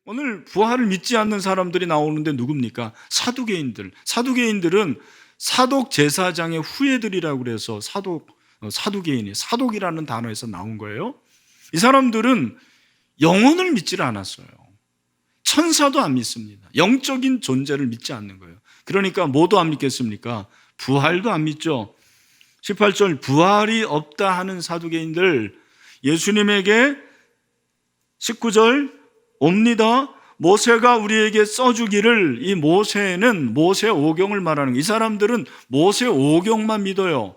오늘 부활을 믿지 않는 사람들이 나오는데 누굽니까? 사두개인들. 사두개인들은 사독 제사장의 후예들이라고 그래서 사두개인이 사독이라는 단어에서 나온 거예요. 이 사람들은 영혼을 믿지를 않았어요. 천사도 안 믿습니다. 영적인 존재를 믿지 않는 거예요. 그러니까 뭐도 안 믿겠습니까? 부활도 안 믿죠. 18절 부활이 없다 하는 사두개인들 예수님에게 19절 옵니다. 모세가 우리에게 써주기를. 이 모세는 모세 오경을 말하는 거예요. 이 사람들은 모세 오경만 믿어요.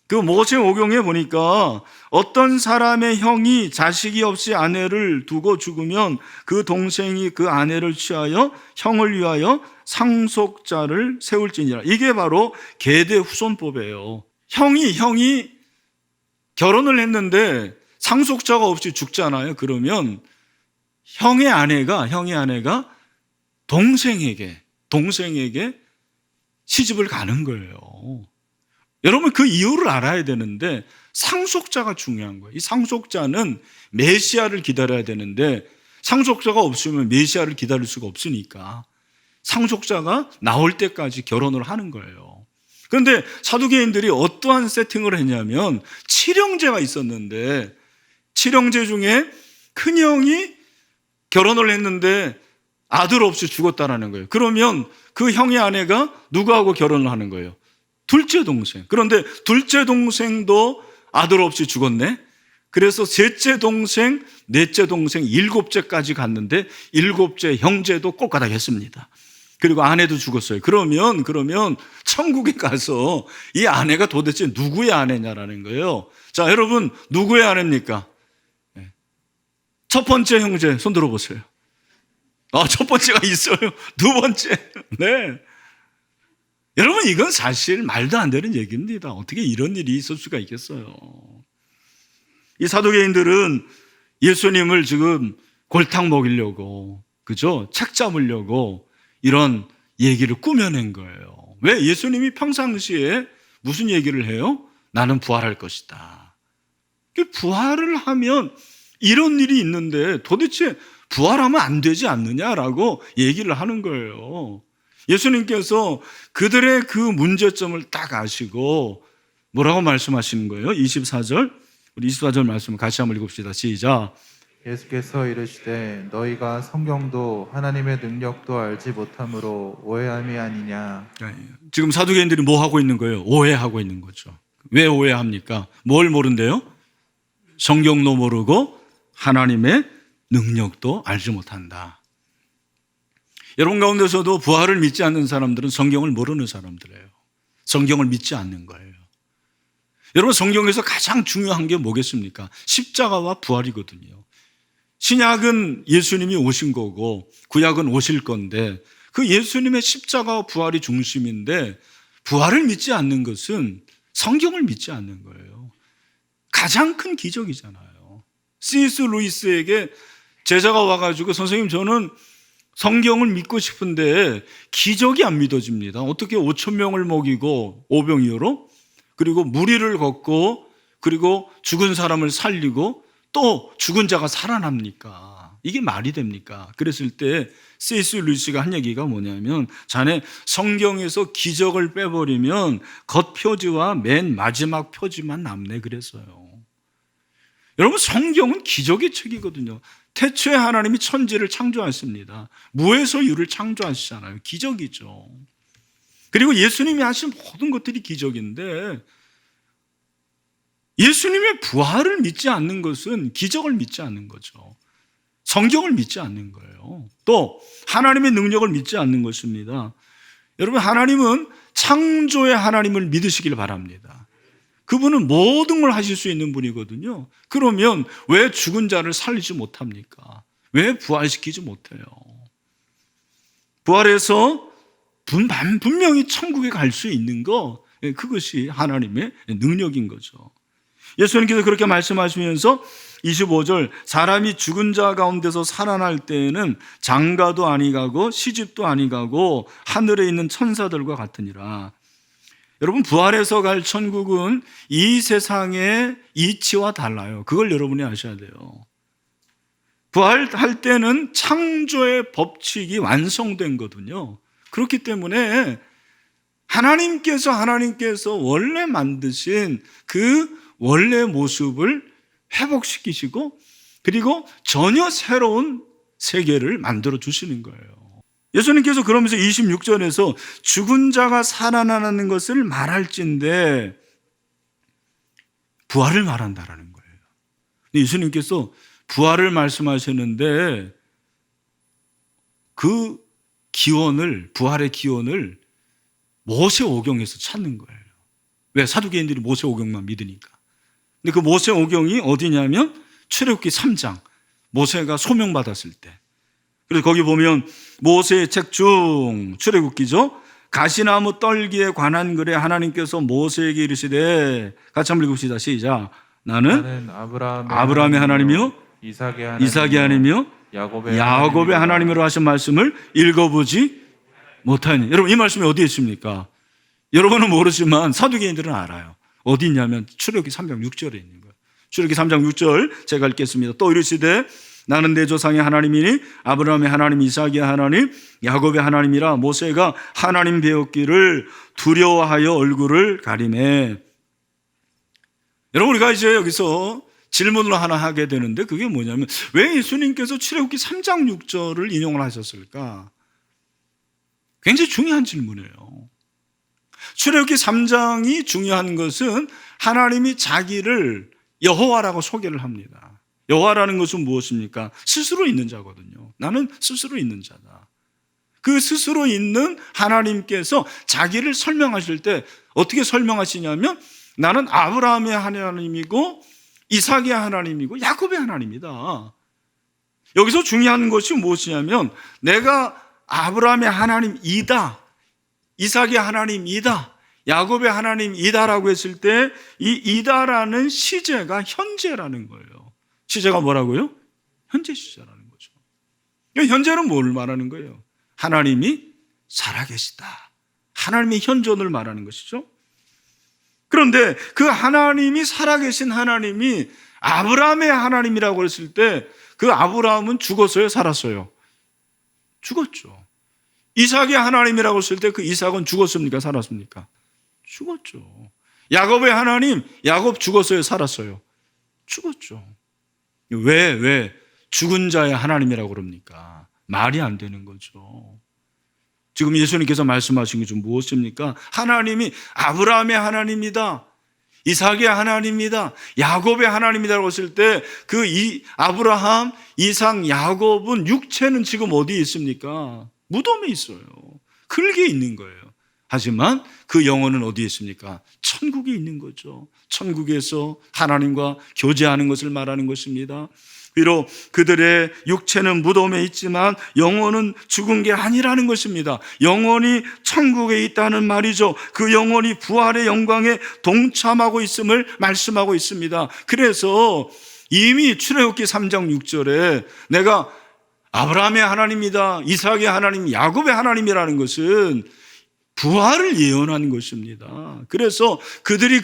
그 모세 오경에 보니까 어떤 사람의 형이 자식이 없이 아내를 두고 죽으면 그 동생이 그 아내를 취하여 형을 위하여 상속자를 세울지니라. 이게 바로 계대 후손법이에요. 형이 결혼을 했는데 상속자가 없이 죽잖아요. 그러면 형의 아내가 동생에게 시집을 가는 거예요. 여러분 그 이유를 알아야 되는데 상속자가 중요한 거예요. 이 상속자는 메시아를 기다려야 되는데 상속자가 없으면 메시아를 기다릴 수가 없으니까 상속자가 나올 때까지 결혼을 하는 거예요. 그런데 사두개인들이 어떠한 세팅을 했냐면 칠형제가 있었는데 칠형제 중에 큰형이 결혼을 했는데 아들 없이 죽었다라는 거예요. 그러면 그 형의 아내가 누구하고 결혼을 하는 거예요? 둘째 동생. 그런데 둘째 동생도 아들 없이 죽었네. 그래서 셋째 동생, 넷째 동생, 일곱째까지 갔는데 일곱째 형제도 꼴까닥 했습니다. 그리고 아내도 죽었어요. 그러면 천국에 가서 이 아내가 도대체 누구의 아내냐라는 거예요. 자, 여러분 누구의 아내입니까? 첫 번째 형제 손 들어보세요. 첫 번째가 있어요. 두 번째. 네. 여러분 이건 사실 말도 안 되는 얘기입니다. 어떻게 이런 일이 있을 수가 있겠어요. 이 사두개인들은 예수님을 지금 골탕 먹이려고, 그죠? 책 잡으려고 이런 얘기를 꾸며낸 거예요. 왜? 예수님이 평상시에 무슨 얘기를 해요? 나는 부활할 것이다. 부활을 하면 이런 일이 있는데 도대체 부활하면 안 되지 않느냐라고 얘기를 하는 거예요. 예수님께서 그들의 그 문제점을 딱 아시고 뭐라고 말씀하시는 거예요? 24절, 우리 24절 말씀 같이 한번 읽읍시다. 시작. 예수께서 이르시되 너희가 성경도 하나님의 능력도 알지 못함으로 오해함이 아니냐. 지금 사두개인들이 뭐 하고 있는 거예요? 오해하고 있는 거죠. 왜 오해합니까? 뭘 모른대요? 성경도 모르고 하나님의 능력도 알지 못한다. 여러분 가운데서도 부활을 믿지 않는 사람들은 성경을 모르는 사람들이에요. 성경을 믿지 않는 거예요. 여러분 성경에서 가장 중요한 게 뭐겠습니까? 십자가와 부활이거든요. 신약은 예수님이 오신 거고 구약은 오실 건데 그 예수님의 십자가와 부활이 중심인데 부활을 믿지 않는 것은 성경을 믿지 않는 거예요. 가장 큰 기적이잖아요. C.S. 루이스에게 제자가 와가지고 선생님 저는 성경을 믿고 싶은데 기적이 안 믿어집니다. 어떻게 5,000명을 먹이고 오병이어로 그리고 무리를 걷고 그리고 죽은 사람을 살리고 또 죽은 자가 살아납니까? 이게 말이 됩니까? 그랬을 때 C.S. 루이스가 한 얘기가 뭐냐면 자네 성경에서 기적을 빼버리면 겉표지와 맨 마지막 표지만 남네 그랬어요. 여러분 성경은 기적의 책이거든요. 태초에 하나님이 천지를 창조하셨습니다. 무에서 유를 창조하시잖아요. 기적이죠. 그리고 예수님이 하신 모든 것들이 기적인데 예수님의 부활을 믿지 않는 것은 기적을 믿지 않는 거죠. 성경을 믿지 않는 거예요. 또 하나님의 능력을 믿지 않는 것입니다. 여러분 하나님은 창조의 하나님을 믿으시길 바랍니다. 그분은 모든 걸 하실 수 있는 분이거든요. 그러면 왜 죽은 자를 살리지 못합니까? 왜 부활시키지 못해요? 부활해서 분명히 천국에 갈 수 있는 거 그것이 하나님의 능력인 거죠. 예수님께서 그렇게 말씀하시면서 25절 사람이 죽은 자 가운데서 살아날 때에는 장가도 아니가고 시집도 아니가고 하늘에 있는 천사들과 같으니라. 여러분 부활해서 갈 천국은 이 세상의 이치와 달라요. 그걸 여러분이 아셔야 돼요. 부활할 때는 창조의 법칙이 완성된 거거든요. 그렇기 때문에 하나님께서 원래 만드신 그 원래 모습을 회복시키시고 그리고 전혀 새로운 세계를 만들어 주시는 거예요. 예수님께서 그러면서 26절에서 죽은 자가 살아나는 것을 말할진대 부활을 말한다라는 거예요. 예수님께서 부활을 말씀하셨는데 그 기원을, 부활의 기원을 모세 오경에서 찾는 거예요. 왜? 사두개인들이 모세 오경만 믿으니까. 근데 그 모세 오경이 어디냐면 출애굽기 3장, 모세가 소명받았을 때. 그래서 거기 보면 모세의 책 중 출애굽기죠. 가시나무 떨기에 관한 글에 하나님께서 모세에게 이르시되, 같이 한번 읽읍시다. 시작. 나는 아브라함의 하나님이요 이삭의 하나님이요 야곱의 하나님으로 하신 말씀을 읽어보지 못하니. 여러분, 이 말씀이 어디에 있습니까? 여러분은 모르지만 사두개인들은 알아요. 어디 있냐면 출애굽기 3장 6절에 있는 거예요. 출애굽기 3장 6절 제가 읽겠습니다. 또 이르시되 나는 내 조상의 하나님이니 아브라함의 하나님, 이삭의 하나님, 야곱의 하나님이라. 모세가 하나님 배웠기를 두려워하여 얼굴을 가리매. 여러분, 우리가 이제 여기서 질문을 하나 하게 되는데 그게 뭐냐면 왜 예수님께서 출애굽기 3장 6절을 인용을 하셨을까? 굉장히 중요한 질문이에요. 출애굽기 3장이 중요한 것은 하나님이 자기를 여호와라고 소개를 합니다. 여호와라는 것은 무엇입니까? 스스로 있는 자거든요. 나는 스스로 있는 자다. 그 스스로 있는 하나님께서 자기를 설명하실 때 어떻게 설명하시냐면 나는 아브라함의 하나님이고 이삭의 하나님이고 야곱의 하나님이다. 여기서 중요한 것이 무엇이냐면 내가 아브라함의 하나님이다, 이삭의 하나님이다, 야곱의 하나님이다라고 했을 때 이 이다라는 시제가 현재라는 거예요. 시제가 뭐라고요? 현재 시제라는 거죠. 현재는 뭘 말하는 거예요? 하나님이 살아계시다. 하나님의 현존을 말하는 것이죠. 그런데 그 하나님이 살아계신 하나님이 아브라함의 하나님이라고 했을 때 그 아브라함은 죽었어요? 살았어요? 죽었죠. 이삭의 하나님이라고 했을 때 그 이삭은 죽었습니까? 살았습니까? 죽었죠. 야곱의 하나님, 야곱 죽었어요? 살았어요? 죽었죠. 왜 죽은 자의 하나님이라고 그럽니까? 말이 안 되는 거죠. 지금 예수님께서 말씀하신 게 좀 무엇입니까? 하나님이 아브라함의 하나님이다, 이삭의 하나님이다, 야곱의 하나님이라고 했을 때 그 아브라함, 이삭, 야곱은 육체는 지금 어디에 있습니까? 무덤에 있어요. 흙에 있는 거예요. 하지만 그 영혼은 어디에 있습니까? 천국에 있는 거죠. 천국에서 하나님과 교제하는 것을 말하는 것입니다. 비록 그들의 육체는 무덤에 있지만 영혼은 죽은 게 아니라는 것입니다. 영혼이 천국에 있다는 말이죠. 그 영혼이 부활의 영광에 동참하고 있음을 말씀하고 있습니다. 그래서 이미 출애굽기 3장 6절에 내가 아브라함의 하나님이다, 이삭의 하나님, 야곱의 하나님이라는 것은 부활을 예언한 것입니다. 그래서 그들이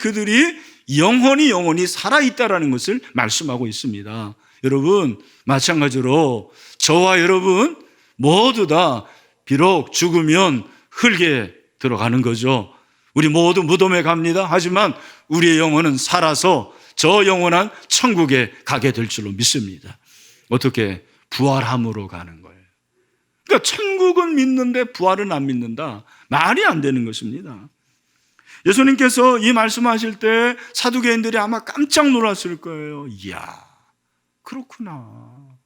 영원히 살아있다라는 것을 말씀하고 있습니다. 여러분, 마찬가지로 저와 여러분 모두 다 비록 죽으면 흙에 들어가는 거죠. 우리 모두 무덤에 갑니다. 하지만 우리의 영혼은 살아서 저 영원한 천국에 가게 될 줄로 믿습니다. 어떻게? 부활함으로 가는 거예요. 그러니까 천국은 믿는데 부활은 안 믿는다. 말이 안 되는 것입니다. 예수님께서 이 말씀하실 때 사두개인들이 아마 깜짝 놀랐을 거예요. 이야, 그렇구나.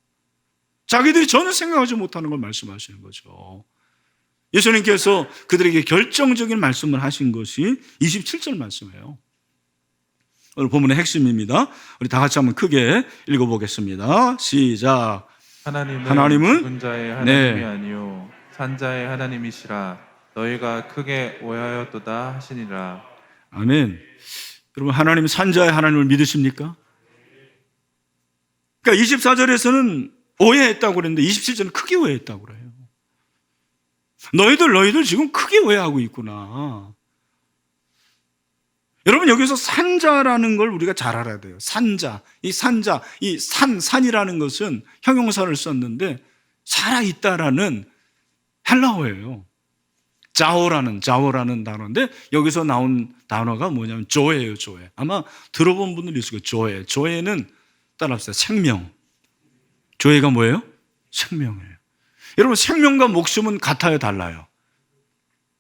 자기들이 전혀 생각하지 못하는 걸 말씀하시는 거죠. 예수님께서 그들에게 결정적인 말씀을 하신 것이 27절 말씀이에요. 오늘 본문의 핵심입니다. 우리 다 같이 한번 크게 읽어보겠습니다. 시작. 하나님은 죽은 자의 하나님이 아니요 산 자의 하나님이시라. 너희가 크게 오해하였도다 하시니라. 아멘. 여러분, 하나님 산 자의 하나님을 믿으십니까? 그러니까 24절에서는 오해했다고 그랬는데 27절은 크게 오해했다고 그래요. 너희들 지금 크게 오해하고 있구나. 여러분, 여기서 산자라는 걸 우리가 잘 알아야 돼요. 산자, 이 산이라는 것은 형용사를 썼는데 살아있다라는 헬라어예요. 자오라는 단어인데 여기서 나온 단어가 뭐냐면 조예요, 조예. 아마 들어본 분들이 있을 거예요. 조예. 조예는 따라합시다. 생명. 조예가 뭐예요? 생명이에요. 여러분, 생명과 목숨은 같아요, 달라요?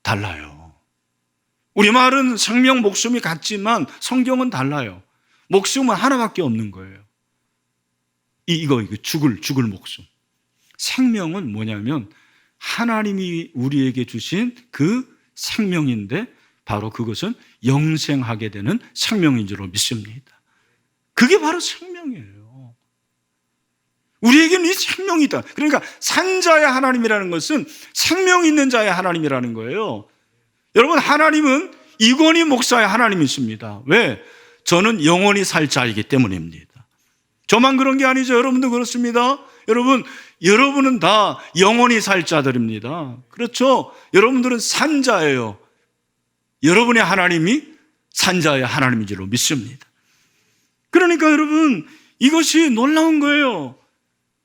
달라요. 우리말은 생명, 목숨이 같지만 성경은 달라요. 목숨은 하나밖에 없는 거예요. 이거 죽을 목숨. 생명은 뭐냐면 하나님이 우리에게 주신 그 생명인데 바로 그것은 영생하게 되는 생명인 줄로 믿습니다. 그게 바로 생명이에요. 우리에게는 이 생명이다. 그러니까 산자의 하나님이라는 것은 생명 있는 자의 하나님이라는 거예요. 여러분, 하나님은 이건희 목사의 하나님이십니다. 왜? 저는 영원히 살 자이기 때문입니다. 저만 그런 게 아니죠. 여러분도 그렇습니다. 여러분은 다 영원히 살 자들입니다. 그렇죠? 여러분들은 산자예요. 여러분의 하나님이 산자의 하나님인 줄로 믿습니다. 그러니까 여러분, 이것이 놀라운 거예요.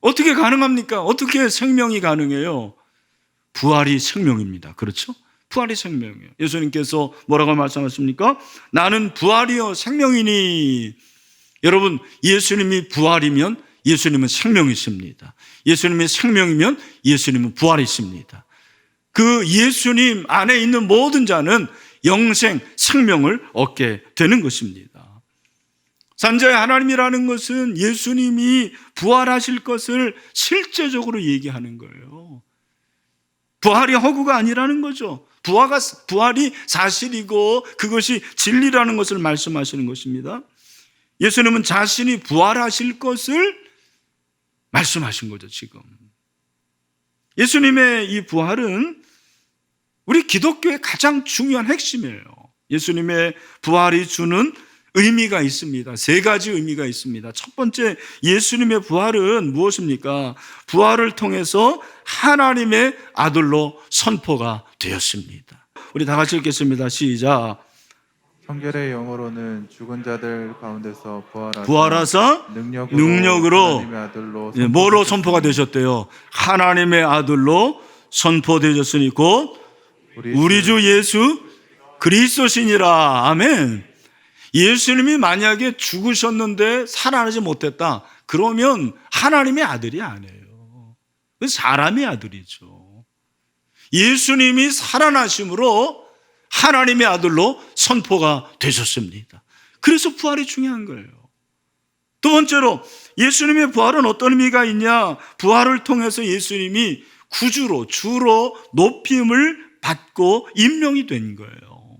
어떻게 가능합니까? 어떻게 생명이 가능해요? 부활이 생명입니다. 그렇죠? 부활이 생명이에요. 예수님께서 뭐라고 말씀하십니까? 나는 부활이요 생명이니. 여러분, 예수님이 부활이면 예수님은 생명이십니다. 예수님이 생명이면 예수님은 부활이십니다. 그 예수님 안에 있는 모든 자는 영생, 생명을 얻게 되는 것입니다. 산자의 하나님이라는 것은 예수님이 부활하실 것을 실제적으로 얘기하는 거예요. 부활이 허구가 아니라는 거죠. 부활이 사실이고 그것이 진리라는 것을 말씀하시는 것입니다. 예수님은 자신이 부활하실 것을 말씀하신 거죠, 지금. 예수님의 이 부활은 우리 기독교의 가장 중요한 핵심이에요. 예수님의 부활이 주는 의미가 있습니다. 세 가지 의미가 있습니다. 첫 번째, 예수님의 부활은 무엇입니까? 부활을 통해서 하나님의 아들로 선포가 되었습니다. 우리 다 같이 읽겠습니다. 시작. 성결의 영어로는 죽은 자들 가운데서 부활하사 능력으로 하나님의 아들로 뭐로 선포가 되셨대요? 하나님의 아들로 선포되셨으니 곧 우리 주 예수 그리스도시니라. 아멘. 예수님이 만약에 죽으셨는데 살아나지 못했다, 그러면 하나님의 아들이 아니에요. 사람의 아들이죠. 예수님이 살아나심으로 하나님의 아들로 선포가 되셨습니다. 그래서 부활이 중요한 거예요. 두 번째로, 예수님의 부활은 어떤 의미가 있냐? 부활을 통해서 예수님이 구주로, 주로 높임을 받고 임명이 된 거예요.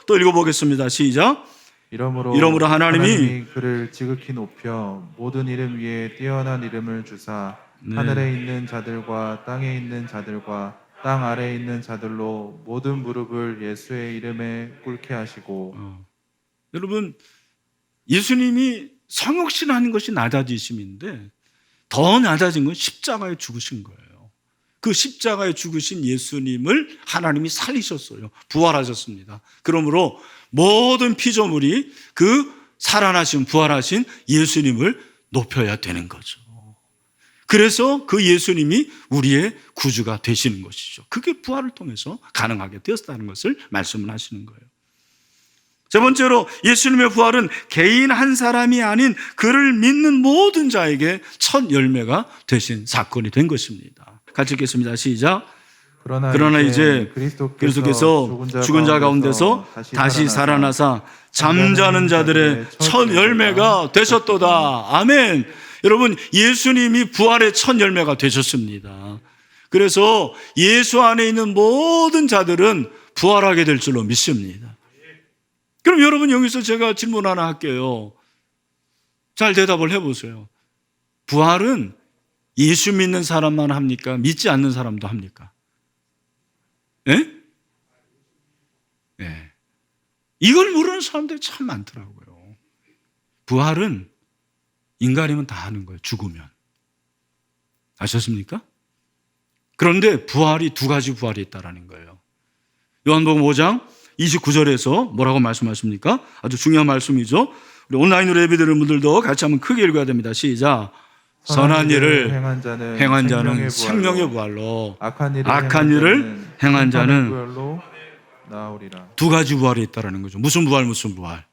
또 읽어보겠습니다. 시작. 이러므로 하나님이 그를 지극히 높여 모든 이름 위에 뛰어난 이름을 주사 하늘에 있는 자들과 땅에 있는 자들과 땅 아래에 있는 자들로 모든 무릎을 예수의 이름에 꿇게 하시고. 여러분, 예수님이 성육신하는 것이 낮아지심인데 더 낮아진 건 십자가에 죽으신 거예요. 그 십자가에 죽으신 예수님을 하나님이 살리셨어요. 부활하셨습니다. 그러므로 모든 피조물이 그 살아나신, 부활하신 예수님을 높여야 되는 거죠. 그래서 그 예수님이 우리의 구주가 되시는 것이죠. 그게 부활을 통해서 가능하게 되었다는 것을 말씀을 하시는 거예요. 세 번째로, 예수님의 부활은 개인 한 사람이 아닌 그를 믿는 모든 자에게 첫 열매가 되신 사건이 된 것입니다. 같이 읽겠습니다. 시작. 그러나 이제 그리스도께서 죽은 자 가운데서 다시 살아나사 잠자는 자들의 첫 열매가 되셨도다. 아멘. 여러분, 예수님이 부활의 첫 열매가 되셨습니다. 그래서 예수 안에 있는 모든 자들은 부활하게 될 줄로 믿습니다. 그럼 여러분, 여기서 제가 질문 하나 할게요. 잘 대답을 해보세요. 부활은 예수 믿는 사람만 합니까? 믿지 않는 사람도 합니까? 예? 예. 이걸 모르는 사람들이 참 많더라고요. 부활은 인간이면 다 하는 거예요. 죽으면. 아셨습니까? 그런데 부활이 두 가지 부활이 있다라는 거예요. 요한복음 5장 29절에서 뭐라고 말씀하십니까? 아주 중요한 말씀이죠. 우리 온라인으로 예배드리는 분들도 같이 한번 크게 읽어야 됩니다. 시작. 선한 일을 행한 자는 생명의 부활로, 악한 일을 행한 자는 부활로 나오리라. 두 가지 부활이 있다는 거죠. 무슨 부활, 무슨 부활?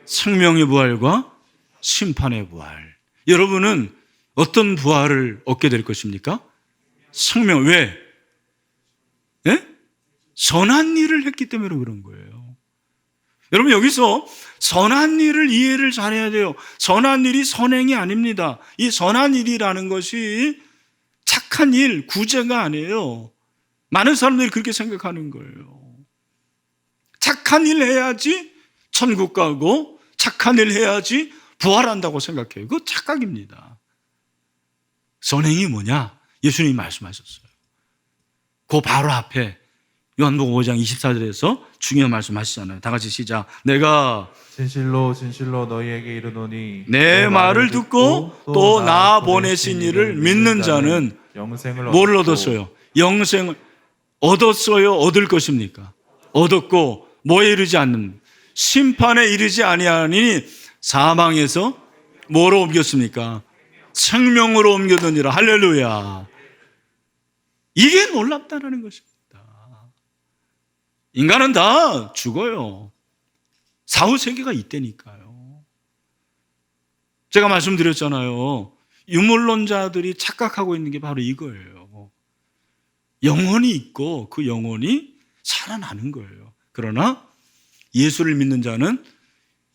생명의 부활과 심판의 부활. 여러분은 어떤 부활을 얻게 될 것입니까? 생명. 왜? 예? 선한 일을 했기 때문에 그런 거예요. 여러분, 여기서 선한 일을 이해를 잘해야 돼요. 선한 일이 선행이 아닙니다. 이 선한 일이라는 것이 착한 일, 구제가 아니에요. 많은 사람들이 그렇게 생각하는 거예요. 착한 일 해야지 천국 가고, 착한 일 해야지 부활한다고 생각해요. 그거 착각입니다. 선행이 뭐냐? 예수님이 말씀하셨어요. 그 바로 앞에 요한복음 5장 24절에서 중요한 말씀 하시잖아요. 다 같이 시작. 내가 진실로 진실로 너희에게 이르노니 내 말을 듣고 또 나 보내신 이를 믿는 자는 영생을 뭘 얻었어요? 영생을 얻었어요? 얻을 것입니까? 얻었고 뭐에 이르지 않는 심판에 이르지 아니하니 사망에서 뭐로 옮겼습니까? 생명으로 옮겼느니라. 할렐루야. 이게 놀랍다라는 것입니다. 인간은 다 죽어요. 사후세계가 있다니까요. 제가 말씀드렸잖아요. 유물론자들이 착각하고 있는 게 바로 이거예요. 영혼이 있고 그 영혼이 살아나는 거예요. 그러나 예수를 믿는 자는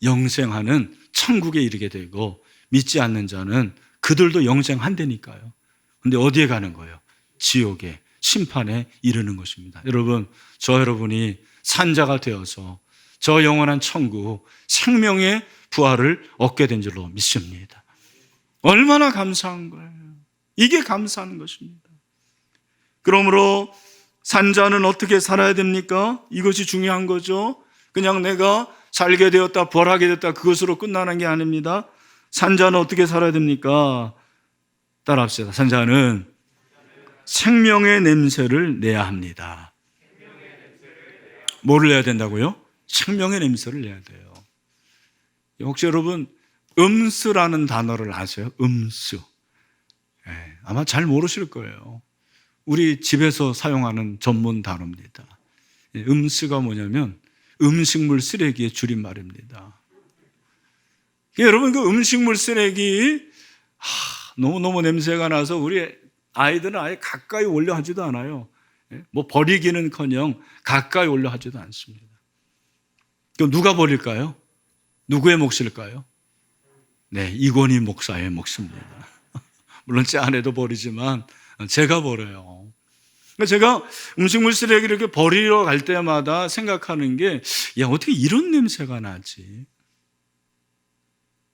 영생하는 천국에 이르게 되고, 믿지 않는 자는 그들도 영생한다니까요. 근데 어디에 가는 거예요? 지옥에, 심판에 이르는 것입니다. 여러분, 저 여러분이 산자가 되어서 저 영원한 천국, 생명의 부활을 얻게 된 줄로 믿습니다. 얼마나 감사한 거예요. 이게 감사한 것입니다. 그러므로 산자는 어떻게 살아야 됩니까? 이것이 중요한 거죠. 그냥 내가 살게 되었다, 부활하게 됐다, 그것으로 끝나는 게 아닙니다. 산자는 어떻게 살아야 됩니까? 따라합시다. 산자는 생명의 냄새를 내야 합니다. 뭐를 내야 된다고요? 생명의 냄새를 내야 돼요. 혹시 여러분 음수라는 단어를 아세요? 음수. 아마 잘 모르실 거예요. 우리 집에서 사용하는 전문 단어입니다. 음수가 뭐냐면 음식물 쓰레기의 줄임말입니다. 여러분, 그 음식물 쓰레기 너무너무 냄새가 나서 우리 아이들은 아예 가까이 오려 하지도 않아요. 뭐 버리기는커녕 가까이 오려 하지도 않습니다. 그럼 누가 버릴까요? 누구의 몫일까요? 네, 이건희 목사의 몫입니다. 물론 제 아내도 버리지만 제가 버려요. 제가 음식물 쓰레기를 이렇게 버리러 갈 때마다 생각하는 게, 야, 어떻게 이런 냄새가 나지?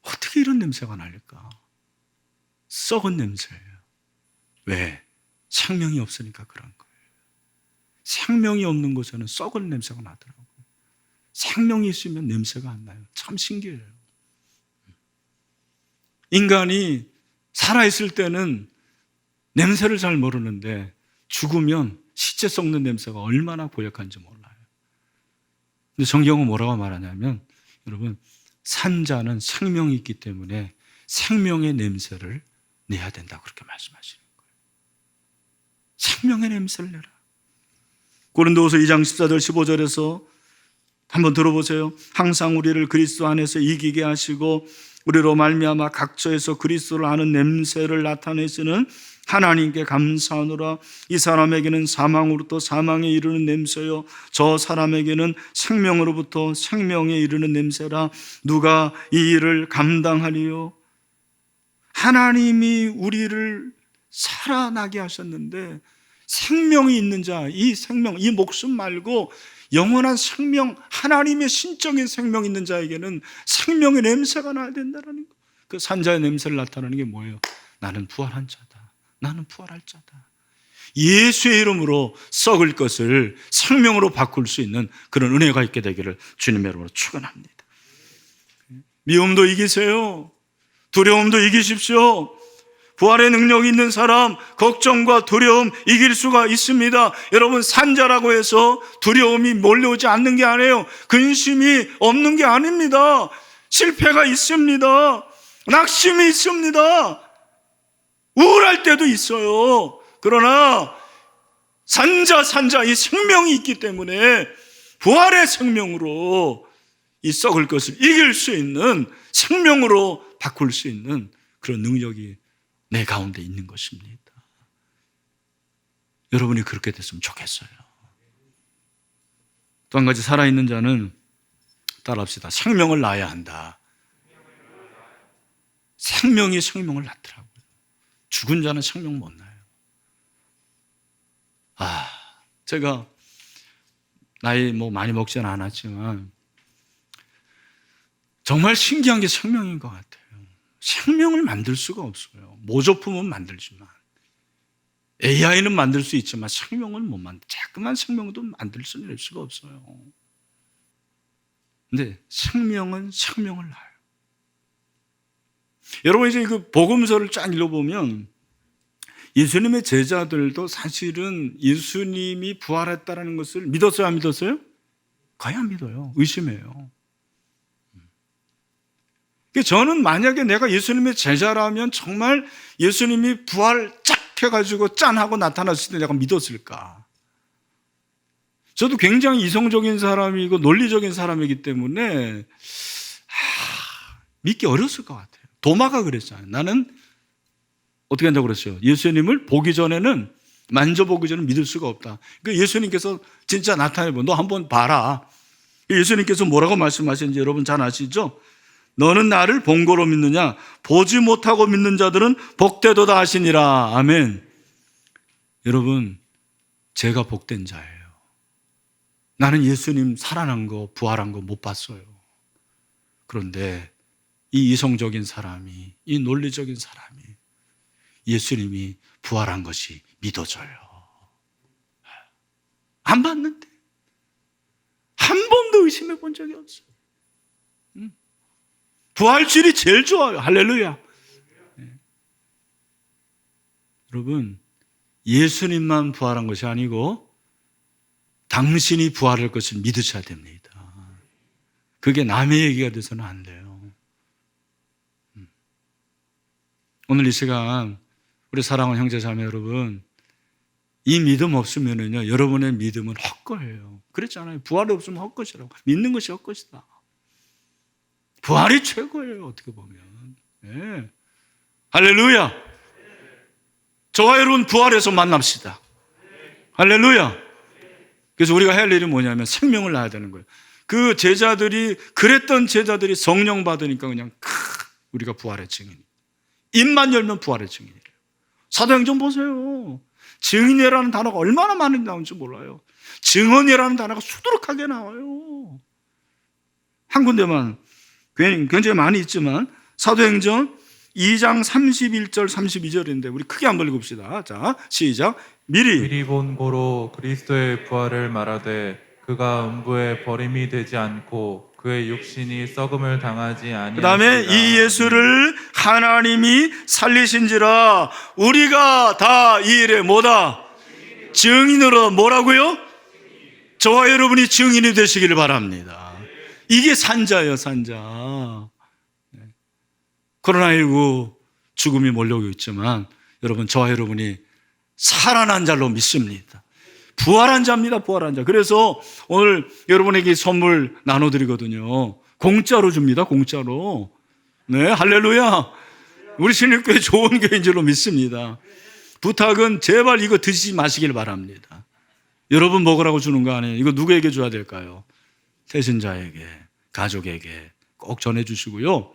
어떻게 이런 냄새가 날까? 썩은 냄새예요. 왜? 생명이 없으니까 그런 거예요. 생명이 없는 곳에는 썩은 냄새가 나더라고요. 생명이 있으면 냄새가 안 나요. 참 신기해요. 인간이 살아있을 때는 냄새를 잘 모르는데 죽으면 시체 썩는 냄새가 얼마나 고약한지 몰라요. 근데 성경은 뭐라고 말하냐면, 여러분, 산자는 생명이 있기 때문에 생명의 냄새를 내야 된다, 그렇게 말씀하시는 거예요. 생명의 냄새를 내라. 고린도후서 2장 14절 15절에서 한번 들어보세요. 항상 우리를 그리스도 안에서 이기게 하시고 우리로 말미암아 각처에서 그리스도를 아는 냄새를 나타내시는 하나님께 감사하노라. 이 사람에게는 사망으로부터 사망에 이르는 냄새요, 저 사람에게는 생명으로부터 생명에 이르는 냄새라. 누가 이 일을 감당하리요? 하나님이 우리를 살아나게 하셨는데, 생명이 있는 자, 이 생명, 이 목숨 말고 영원한 생명, 하나님의 신적인 생명이 있는 자에게는 생명의 냄새가 나야 된다는 거. 그 산자의 냄새를 나타내는 게 뭐예요? 나는 부활한 자다. 나는 부활할 자다. 예수의 이름으로 썩을 것을 생명으로 바꿀 수 있는 그런 은혜가 있게 되기를 주님의 이름으로 축원합니다. 미움도 이기세요. 두려움도 이기십시오. 부활의 능력이 있는 사람, 걱정과 두려움 이길 수가 있습니다. 여러분, 산자라고 해서 두려움이 몰려오지 않는 게 아니에요. 근심이 없는 게 아닙니다. 실패가 있습니다. 낙심이 있습니다. 우울할 때도 있어요. 그러나 산자 이 생명이 있기 때문에 부활의 생명으로 이 썩을 것을 이길 수 있는 생명으로 바꿀 수 있는 그런 능력이 내 가운데 있는 것입니다. 여러분이 그렇게 됐으면 좋겠어요. 또 한 가지, 살아있는 자는 따라합시다. 생명을 낳아야 한다. 생명이 생명을 낳더라고요. 죽은 자는 생명 못 낳아요. 제가 나이 많이 먹지는 않았지만 정말 신기한 게 생명인 것 같아요. 생명을 만들 수가 없어요. 모조품은 만들지만, AI는 만들 수 있지만 생명은 못 만들. 자꾸만 생명도 만들 수가 없어요. 근데 생명은 생명을 낳아요. 여러분, 이제 그 복음서를 쫙 읽어보면 예수님의 제자들도 사실은 예수님이 부활했다는 것을 믿었어요, 안 믿었어요? 거의 안 믿어요. 의심해요. 저는 만약에 내가 예수님의 제자라면 정말 예수님이 부활 쫙 해가지고 짠 하고 나타났을 때 내가 믿었을까? 저도 굉장히 이성적인 사람이고 논리적인 사람이기 때문에 믿기 어렸을 것 같아요. 도마가 그랬잖아요. 나는 어떻게 한다고 그랬어요? 예수님을 보기 전에는, 만져보기 전에는 믿을 수가 없다. 그러니까 예수님께서 진짜 나타내고 너 한번 봐라. 예수님께서 뭐라고 말씀하시는지 여러분 잘 아시죠? 너는 나를 본 거로 믿느냐? 보지 못하고 믿는 자들은 복되도다 하시니라. 아멘. 여러분, 제가 복된 자예요. 나는 예수님 살아난 거, 부활한 거 못 봤어요. 그런데 이 이성적인 사람이, 이 논리적인 사람이 예수님이 부활한 것이 믿어져요. 안 봤는데 한 번도 의심해 본 적이 없어요. 부활줄이 제일 좋아요. 할렐루야. 여러분, 예수님만 부활한 것이 아니고 당신이 부활할 것을 믿으셔야 됩니다. 그게 남의 얘기가 돼서는 안 돼요. 오늘 이 시간 우리 사랑하는 형제 자매 여러분, 이 믿음 없으면은요, 여러분의 믿음은 헛거예요. 그랬잖아요. 부활이 없으면 헛것이라고. 믿는 것이 헛것이다. 부활이 최고예요, 어떻게 보면. 네. 할렐루야. 저와 여러분 부활해서 만납시다. 할렐루야. 그래서 우리가 해야 할 일이 뭐냐면 생명을 낳아야 되는 거예요. 그 제자들이, 그랬던 제자들이 성령 받으니까 그냥 우리가 부활의 증인. 입만 열면 부활의 증인이래요. 사도행전 보세요. 증인이라는 단어가 얼마나 많이 나오는지 몰라요. 증언이라는 단어가 수두룩하게 나와요. 한 군데만 굉장히 많이 있지만 사도행전 2장 31절 32절인데 우리 크게 한번 읽읍시다. 자, 시작. 미리 본 고로 그리스도의 부활을 말하되 그가 음부에 버림이 되지 않고 그의 육신이 썩음을 당하지 아니하시리라. 그 다음에 이 예수를 하나님이 살리신지라. 우리가 다 이 일에 뭐다? 증인으로. 뭐라고요? 저와 여러분이 증인이 되시기를 바랍니다. 이게 산자예요, 산자. 코로나19 죽음이 몰려오고 있지만 여러분, 저와 여러분이 살아난 자로 믿습니다. 부활한 자입니다, 부활한 자. 그래서 오늘 여러분에게 선물 나눠드리거든요. 공짜로 줍니다, 공짜로. 네, 할렐루야. 우리 신일교회 좋은 교회인 줄로 믿습니다. 부탁은 제발 이거 드시지 마시길 바랍니다. 여러분 먹으라고 주는 거 아니에요. 이거 누구에게 줘야 될까요? 태신자에게, 가족에게 꼭 전해주시고요.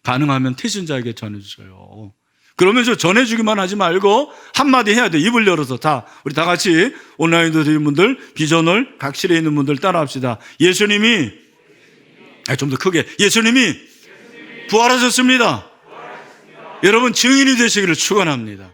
가능하면 태신자에게 전해주세요. 그러면서 전해주기만 하지 말고 한마디 해야 돼. 입을 열어서 우리 다 같이 온라인도 드린 분들, 비전을 각실에 있는 분들 따라합시다. 예수님이, 좀 더 크게, 예수님이 부활하셨습니다. 여러분 증인이 되시기를 축원합니다.